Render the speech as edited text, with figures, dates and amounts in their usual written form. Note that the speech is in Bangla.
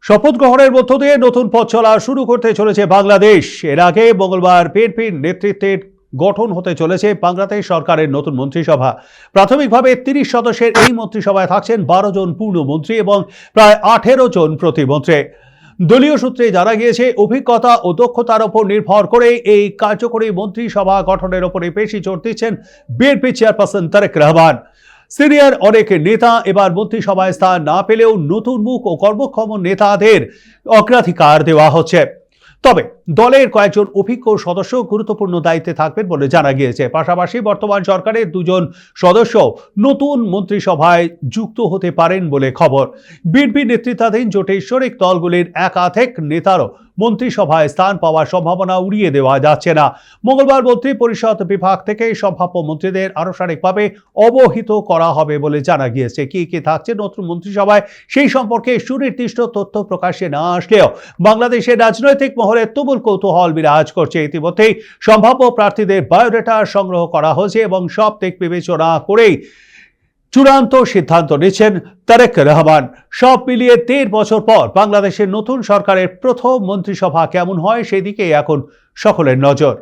শপথ গ্রহণের মধ্য দিয়ে নতুন পথ চলা শুরু করতে চলেছে বাংলাদেশ। এর আগে মঙ্গলবার বিএনপির নেতৃত্বের গঠন হতে চলেছে বাংলাদেশ সরকারের নতুন মন্ত্রিসভা। প্রাথমিকভাবে ৩০ সদস্যের এই মন্ত্রিসভায় থাকছেন ১২ জন পূর্ণমন্ত্রী এবং প্রায় ১৮ জন প্রতিমন্ত্রী। দলীয় সূত্রে জানা গিয়েছে, অভিজ্ঞতা ও দক্ষতার উপর নির্ভর করে এই কার্যকরী মন্ত্রিসভা গঠনের উপরে বেশি জোর দিচ্ছেন বিএনপি চেয়ারপারসন তারেক রহমান। সিনিয়র অনেক নেতা এবার মন্ত্রিসভায় স্থান না পেলেও নতুন মুখ ও কর্মক্ষম নেতাদের অগ্রাধিকার দেওয়া হচ্ছে। তবে দলের কয়েকজন অভিজ্ঞ সদস্য গুরুত্বপূর্ণ দায়িত্বে থাকবেন বলে জানা গিয়েছে। পাশাপাশি বর্তমান সরকারের ২ জন সদস্য নতুন মন্ত্রিসভায় যুক্ত হতে পারেন বলে খবর। বিএনপি নেতৃত্বাধীন জোটের শরিক দলগুলির একাধিক নেতারও মন্ত্রিসভায় স্থান পাওয়ার সম্ভাবনা উড়িয়ে দেওয়া যাচ্ছে না। মঙ্গলবার মন্ত্রী পরিষদ বিভাগ থেকে সম্ভাব্য মন্ত্রীদের আনুষ্ঠানিকভাবে অবহিত করা হবে বলে জানা গিয়েছে। কি থাকছে নতুন মন্ত্রিসভায় সেই সম্পর্কে সুনির্দিষ্ট তথ্য প্রকাশ্যে না আসলেও বাংলাদেশের রাজনৈতিক মহলে তুমুল কৌতূহল বিরাজ করছে। ইতিমধ্যেই সম্ভাব্য প্রার্থীদের বায়োডাটা সংগ্রহ করা হয়েছে এবং সব দিক বিবেচনা করেই চূড়ান্ত সিদ্ধান্ত নিচ্ছেন তারেক রহমান। সব মিলিয়ে ১.৫ বছর পর বাংলাদেশের নতুন সরকারের প্রথম মন্ত্রিসভা কেমন হয় সেদিকে এখন সকলের নজর।